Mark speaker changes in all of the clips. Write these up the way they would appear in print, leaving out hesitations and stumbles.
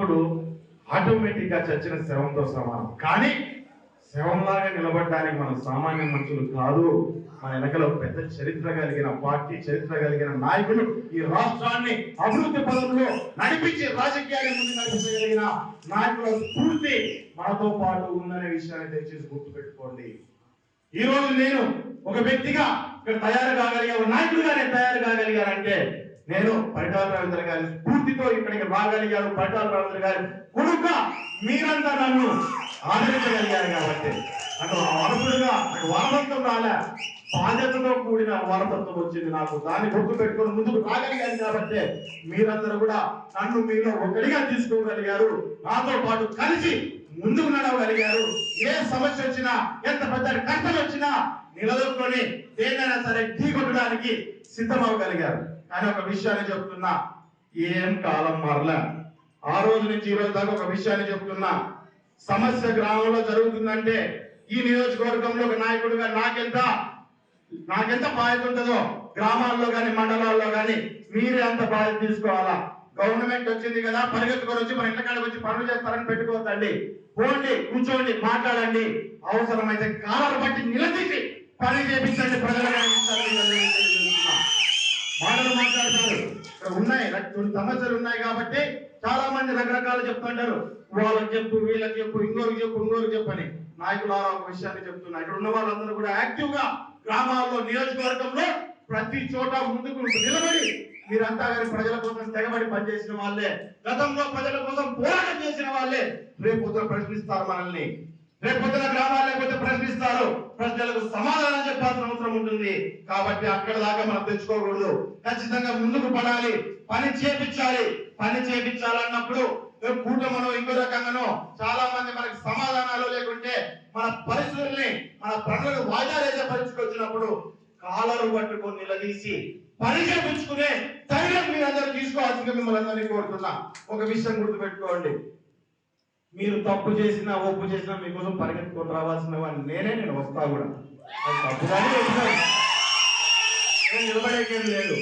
Speaker 1: ఉన్నప్పుడు ఆటోమేటిక్ గా చచ్చిన శవంతో సమానం. కానీ శవంలాగా నిలబడడానికి మనం సామాన్య మనుషులు కాదు. మన వెనకలో పెద్ద చరిత్ర కలిగిన పార్టీ, చరిత్ర కలిగిన నాయకులు ఈ రాష్ట్రాన్ని అభివృద్ధి పదంలో నడిపించి రాజకీయాన్ని ముందు నడిపించగలిగిన నాయకుల స్ఫూర్తి మనతో పాటు ఉందనే విషయాన్ని దయచేసి గుర్తుపెట్టుకోండి. ఈ రోజు నేను ఒక వ్యక్తిగా ఇక్కడ తయారు కాగలిగా, ఒక నాయకుడిగా నేను తయారు కాగలిగానంటే నేను పరిటాల రవీంద్ర గారి స్ఫూర్తితో ఇక్కడికి రాగలిగాను. పరిటాల రవీంద్ర గారి కొడుకుగా మీరంతా నన్ను ఆదరించగలిగారు కాబట్టి నాకు వారసుడుగా నాకు వారసత్వం రాలే, బాధ్యతతో కూడిన వారసత్వం వచ్చింది నాకు. దాన్ని గుర్తు పెట్టుకుని ముందుకు రాగలిగాను కాబట్టి మీరందరూ కూడా నన్ను మీలో ఒకటిగా తీసుకోగలిగారు, నాతో పాటు కలిసి ముందుకు నడవగలిగారు. ఏ సమస్య వచ్చినా, ఎంత పెద్ద కష్టం వచ్చినా నిలదొక్కుని దేన్నైనా సరే ఢీకొట్టడానికి సిద్ధమవగలిగారు. కానీ ఒక విషయాన్ని చెప్తున్నా, ఏం కాలం మారలే. ఆ రోజు నుంచి ఈ రోజు దాకా ఒక విషయాన్ని చెప్తున్నా, సమస్య గ్రామంలో జరుగుతుందంటే ఈ నియోజకవర్గంలో ఒక నాయకుడిగా నాకెంత బాధ్యత ఉంటుందో గ్రామాల్లో కానీ మండలాల్లో కానీ మీరే అంత బాధ్యత తీసుకోవాలా. గవర్నమెంట్ వచ్చింది కదా, పరిగెత్తుకొని వచ్చి మన ఇంటి కాడికి వచ్చి పనులు చేస్తారని పెట్టుకోవద్దండి. పోండి, కూర్చోండి, మాట్లాడండి, అవసరమైతే కాలాలు బట్టి నిలదీసి పని చేపించండి. ప్రజలు మాటలు మాట్లాడతారు. ఇక్కడ ఉన్నాయి కొన్ని సమస్యలు ఉన్నాయి కాబట్టి చాలా మంది రకరకాలు చెప్తుంటారు. వాళ్ళకి చెప్పు, వీళ్ళకి చెప్పు, ఇంకోరికి చెప్పు అని. నాయకులు ఒక విషయాన్ని చెప్తున్నా, ఇక్కడ ఉన్న వాళ్ళందరూ కూడా యాక్టివ్ గా గ్రామాల్లో, నియోజకవర్గంలో ప్రతి చోట ముందుకు నిలబడి మీరంతా గారి ప్రజల కోసం తెగబడి పనిచేసిన వాళ్ళే, గతంలో ప్రజల కోసం పోరాటం చేసిన వాళ్ళే రేపు పొద్దున ప్రశ్నిస్తారు మనల్ని. రేపు పొద్దున గ్రామాలు లేకపోతే ప్రశ్నిస్తారు, ప్రజలకు సమాధానం చెప్పాల్సిన అవసరం ఉంటుంది. కాబట్టి అక్కడ దాకా మనం తెచ్చుకోకూడదు. ఖచ్చితంగా ముందుకు పడాలి, పని చేపించాలన్నప్పుడు కూటమనో ఇంకో రకంగానో చాలా మంది మనకి సమాధానాలు లేకుంటే మన పరిస్థితుల్ని, మన పనులను వాయిదా వేసే పరిస్థితికి వచ్చినప్పుడు కాలరు పట్టుకొని నిలదీసి పని చేపించుకునే ధైర్యం మీరందరూ తీసుకోవాల్సిందిగా మిమ్మల్ని అందరినీ కోరుతున్నా. ఒక విషయం గుర్తుపెట్టుకోండి, మీరు తప్పు చేసినా ఒప్పు చేసినా మీకోసం పరిగెత్తుకొని రావాల్సిన వాడిని నేను వస్తా కూడా. అది తప్పుగానే నేను నిలబడేకేం లేదు,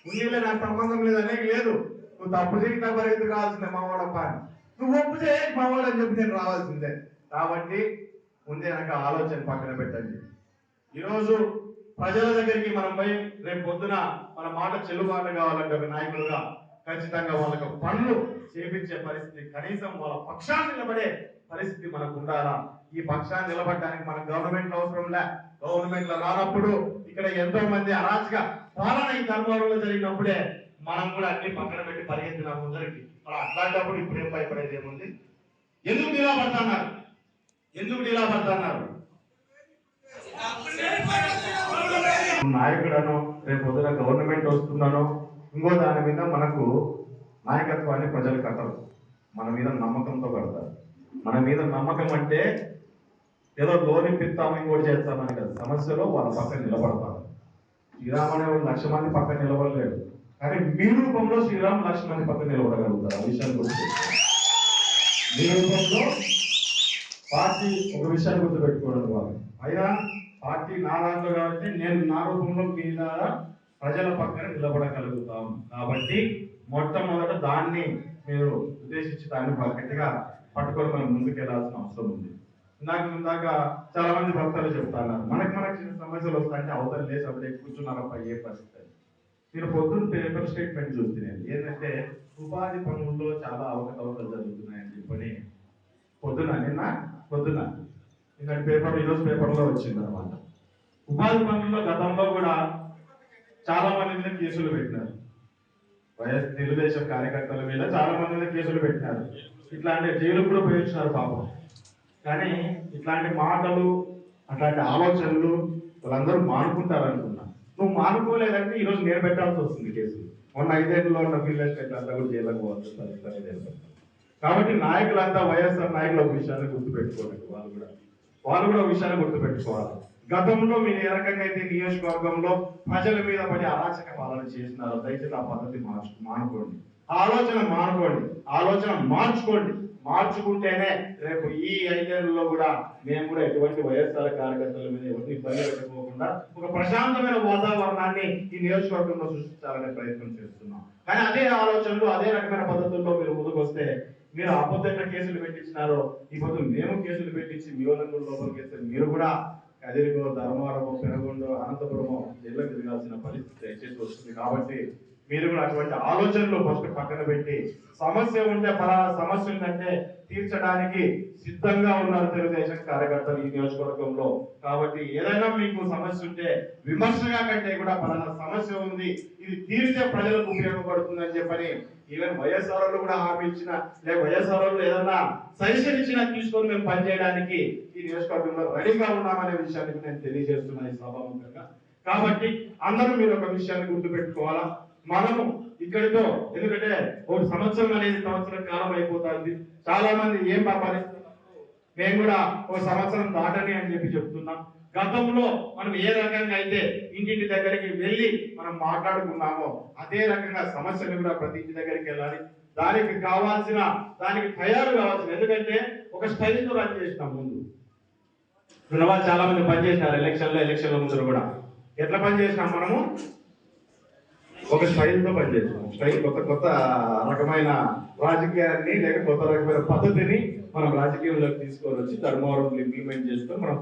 Speaker 1: ఉన్నీళ్ళే నాకు సంబంధం లేదు అనేది లేదు. నువ్వు తప్పు చేసినా పరిగెత్తు కావాల్సిందే మావాడప్ప అని, నువ్వు ఒప్పు చేయ మావాడు అని చెప్పి నేను రావాల్సిందే. కాబట్టి ముందే నాకు ఆలోచన పక్కన పెట్టండి. ఈరోజు ప్రజల దగ్గరికి మనం పోయి రేపు పొద్దున మన మాట చెల్లుబాటు కావాలంటే ఒక నాయకులుగా ఖచ్చితంగా వాళ్ళకి పనులు చేపించే పరిస్థితి, కనీసం వాళ్ళ పక్షాన్ని నిలబడే పరిస్థితి మనకు ఉండాలా. ఈ పక్షాన్ని నిలబడడానికి మనకు గవర్నమెంట్ అవసరం లే. గవర్నమెంట్ లో రానప్పుడు ఇక్కడ ఎంతో మంది అరాచక పాలన ఈ ధర్మంలో జరిగినప్పుడే మనం కూడా అన్ని పక్కన పెట్టి పరిగెత్తిన ముందరికి. మనం అట్లాంటప్పుడు ఇప్పుడేం భయపడేది ఏముంది? ఎందుకు డీలా పడుతున్నారు? నాయకుడను రేపు పొద్దున గవర్నమెంట్ వస్తున్నానో ఇంకో దాని మీద మనకు నాయకత్వాన్ని ప్రజలు కట్టరు, మన మీద నమ్మకంతో కడతారు. మన మీద నమ్మకం అంటే ఏదో లోనిపిస్తాము ఇంకోటి చేస్తామని కదా, సమస్యలో వాళ్ళ పక్కన నిలబడతారు. శ్రీరామ్ అనే 1,00,000 మంది పక్కన నిలబడలేడు, కానీ మీ రూపంలో శ్రీరామ్ 1,00,000 మంది పక్కన నిలబడగలుగుతారు. ఆ విషయాన్ని గుర్తు మీ రూపంలో పార్టీ ఒక విషయాన్ని గుర్తుపెట్టుకోవడం వాళ్ళు అయినా పార్టీ నా దాంట్లో కాబట్టి నేను నా రూపంలో మీ ద్వారా ప్రజల పక్కన నిలబడగలుగుతాం. కాబట్టి మొట్టమొదట దాన్ని మీరు ఉద్దేశించి దాన్ని గట్టిగా పట్టుకొని మనం ముందుకు వెళ్ళాల్సిన అవసరం ఉంది. ఇందాక చాలా మంది భక్తులు చెప్తున్నారు, మనకు చిన్న సమస్యలు వస్తాయంటే అవతల లేచి అప్పుడే కూర్చున్నారప్ప ఏ పరిస్థితి. నేను పొద్దున్న పేపర్ స్టేట్మెంట్ చూస్తున్నాను, ఏంటంటే ఉపాధి పనుల్లో చాలా అవకతవకలు జరుగుతున్నాయని చెప్పని పొద్దున పేపర్, ఈరోజు పేపర్లో వచ్చింది అనమాట. ఉపాధి పనుల్లో గతంలో కూడా చాలా మంది మీద కేసులు పెట్టినారు, తెలుగుదేశం కార్యకర్తల మీద చాలా మంది మీద కేసులు పెట్టినారు. ఇట్లాంటి జైలు కూడా ఉపయోగించినారు పాపం. కానీ ఇట్లాంటి మాటలు, అట్లాంటి ఆలోచనలు వాళ్ళందరూ మానుకుంటారు అనుకున్నా. నువ్వు మానుకోలేదంటే ఈరోజు నేను పెట్టాల్సి వస్తుంది కేసులు. మొన్న 5 ఏళ్ళలో ఉన్న పిల్లలకి అంతా కూడా జైలకు పోతుంది. కాబట్టి నాయకులంతా వైఎస్ఆర్ నాయకులు ఒక విషయాన్ని గుర్తుపెట్టుకోవాలి. వాళ్ళు కూడా ఒక విషయాన్ని గుర్తుపెట్టుకోవాలి. గతంలో మీరు ఏ రకంగా అయితే నియోజకవర్గంలో ప్రజల మీద పడి అరాచక పాలన చేసినారో దయచేసి ఆ పద్ధతి మానుకోండి, ఆలోచన మార్చుకోండి. మార్చుకుంటేనే రేపు ఈ 5 ఏళ్లలో కూడా మేము కూడా ఎటువంటి వైఎస్ఆర్ కార్యకర్తల మీద ఎవరిని ఇబ్బంది పెట్టకపోకుండా ఒక ప్రశాంతమైన వాతావరణాన్ని ఈ నియోజకవర్గంలో సృష్టించాలనే ప్రయత్నం చేస్తున్నాం. కానీ అదే ఆలోచనలు అదే రకమైన పద్ధతుల్లో మీరు ముందుకు వస్తే మీరు అబద్ధంగా కేసులు పెట్టించినారో ఈ పొద్దు మేము కేసులు పెట్టించి మీ వాళ్ళని లోపలికి వేస్తే మీరు కూడా కదిరిగో, ధర్మవరమో, పెరగొండో, అనంతపురమో జైల్లో తిరగాల్సిన పరిస్థితి దయచేసి వస్తుంది. కాబట్టి మీరు కూడా అటువంటి ఆలోచనలు ఫస్ట్ పక్కన పెట్టి సమస్య ఉంటే ఫలానా సమస్య ఉందంటే తీర్చడానికి సిద్ధంగా ఉన్నారు తెలుగుదేశం కార్యకర్తలు ఈ నియోజకవర్గంలో. కాబట్టి ఏదైనా మీకు సమస్య ఉంటే విమర్శగా కంటే కూడా ఫలానా సమస్య ఉంది, ఇది తీర్చే ప్రజలకు ఉపయోగపడుతుందని చెప్పని ఈవెన్ వైఎస్ఆర్ కూడా హామీ ఇచ్చిన లేక వైఎస్ఆర్ ఏదన్నా సజెషన్ ఇచ్చినా తీసుకొని మేము పనిచేయడానికి ఈ నియోజకవర్గంలో రెడీగా ఉన్నామనే విషయాన్ని నేను తెలియజేస్తున్నాను ఈ సభాముఖంగా. కాబట్టి అందరూ మీరు ఒక విషయాన్ని గుర్తుపెట్టుకోవాలా, మనము ఇక్కడితో ఎందుకంటే ఒక సంవత్సరం అనేది సంవత్సరం కాలం అయిపోతుంది. చాలా మంది ఏం పరిస్థితులు మేము కూడా ఒక సంవత్సరం దాటని అని చెప్పి చెప్తున్నాం. గతంలో మనం ఏ రకంగా అయితే ఇంటింటి దగ్గరికి వెళ్ళి మనం మాట్లాడుకున్నామో అదే రకంగా సమస్యలు కూడా ప్రతి ఇంటి దగ్గరికి వెళ్ళాలి. దానికి తయారు కావాల్సిన, ఎందుకంటే ఒక స్టైల్ తో రన్ చేసినాం ముందు. వాళ్ళు చాలా మంది పనిచేసినారు ఎలక్షన్ల ముందు కూడా. ఎట్లా పనిచేసినాం మనము? ఒక స్టైల్తో పనిచేస్తాం. స్టైల్ కొత్త రకమైన రాజకీయాన్ని లేక కొత్త రకమైన పద్ధతిని మనం రాజకీయంలోకి తీసుకొని వచ్చి ధర్మవరంలో ఇంప్లిమెంట్ చేసుకొని మనం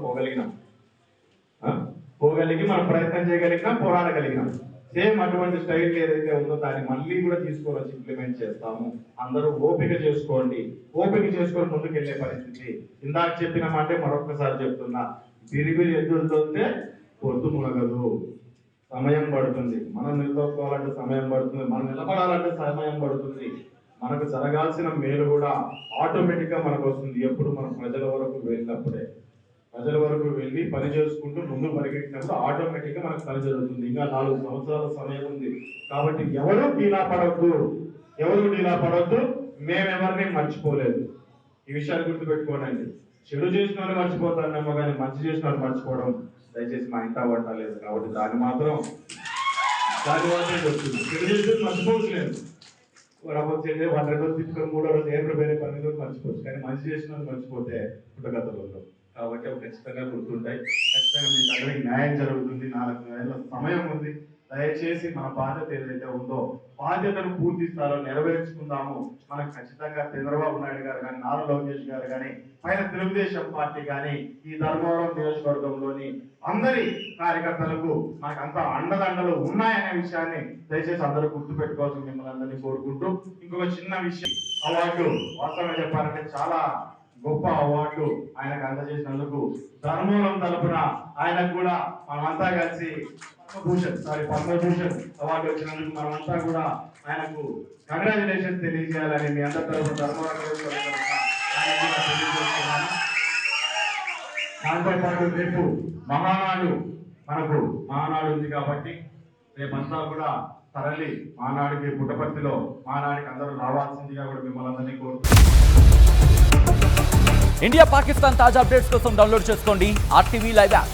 Speaker 1: పోగలిగి మనం ప్రయత్నం చేయగలిగినాం, పోరాడగలిగినాం. సేమ్ అటువంటి స్టైల్ ఏదైతే ఉందో దాన్ని మళ్ళీ కూడా తీసుకొని వచ్చి ఇంప్లిమెంట్ చేస్తాము. అందరూ ఓపిక చేసుకొని ముందుకు వెళ్ళే పరిస్థితి. ఇందాక చెప్పిన మాటే మరొకసారి చెప్తున్నా, బిరిబిరి ఎదురుతుంటే పొద్దు మునగదు, సమయం పడుతుంది. మనం నిలదొక్కోవాలంటే సమయం పడుతుంది, మనం నిలబడాలంటే సమయం పడుతుంది. మనకు జరగాల్సిన మేలు కూడా ఆటోమేటిక్ గా మనకు వస్తుంది ఎప్పుడు మనం ప్రజల వరకు వెళ్ళినప్పుడే. ప్రజల వరకు వెళ్ళి పని చేసుకుంటూ ముందు పరిగెట్టినప్పుడు ఆటోమేటిక్ గా మనకు పని జరుగుతుంది. ఇంకా 4 సంవత్సరాల సమయం ఉంది. కాబట్టి ఎవరు డీలా పడొద్దు. మేమెవరిని మర్చిపోలేదు. ఈ విషయాన్ని గుర్తుపెట్టుకోనండి. చెడు చేసిన వాళ్ళు మర్చిపోతారేమో కానీ మంచి చేసిన వాళ్ళు మర్చిపోవడం దయచేసి మా ఇంట పట్టలేదు. కాబట్టి దాని మాత్రం వస్తుంది. చెడు చేసిన మర్చిపోవట్లేదు. వాళ్ళు 2 రోజులు తీసుకొని 3వ రోజు ఏప్రిల్ వేరే 12 రోజులు మర్చిపోవచ్చు. కానీ మంచి చేసిన వాళ్ళు మర్చిపోతే పుట్టగతలు. కాబట్టి అవి ఖచ్చితంగా గుర్తుంటాయి. ఖచ్చితంగా మీకు అందరికీ న్యాయం జరుగుతుంది. 4 నెలల సమయం ఉంది. దయచేసి మన బాధ్యత ఏదైతే ఉందో బాధ్యతను పూర్తి స్థాయిలో నెరవేర్చుకుందాము. మనకు ఖచ్చితంగా చంద్రబాబు నాయుడు గారు కానీ, నారా లోకేష్ గారు కానీ, పైన తెలుగుదేశం పార్టీ కానీ, ఈ ధర్మవరం నియోజకవర్గంలోని అందరి కార్యకర్తలకు మనకంతా అండదండలు ఉన్నాయనే విషయాన్ని దయచేసి అందరూ గుర్తుపెట్టుకోవాల్సి మిమ్మల్ని అందరినీ కోరుకుంటూ, ఇంకొక చిన్న విషయం, అవార్డు వాస్తవంగా చెప్పాలంటే చాలా గొప్ప అవార్డు ఆయనకు అందజేసినందుకు ధర్మవరం తరపున ఆయనకు కూడా మనమంతా కలిసి పద్మభూషణ్ అవార్డు వచ్చినందుకు మనమంతా కూడా ఆయనకు కంగ్రాచులేషన్స్ తెలియజేయాలని మీ అందరి తరపున ధర్మవరం తెలియజేస్తున్నాను. దాంతో పాటు రేపు మహానాడు ఉంది కాబట్టి రేపంతా కూడా తరలి మహానాడికి పుట్టపర్తిలో మహానాడికి అందరూ రావాల్సిందిగా కూడా మిమ్మల్ని అందరినీ కోరుతున్నాను.
Speaker 2: ఇండియా పాకిస్తాన్ తాజా అప్డేట్స్ కోసం డౌన్లోడ్ చేసుకోండి RTV లైవ్ యాప్.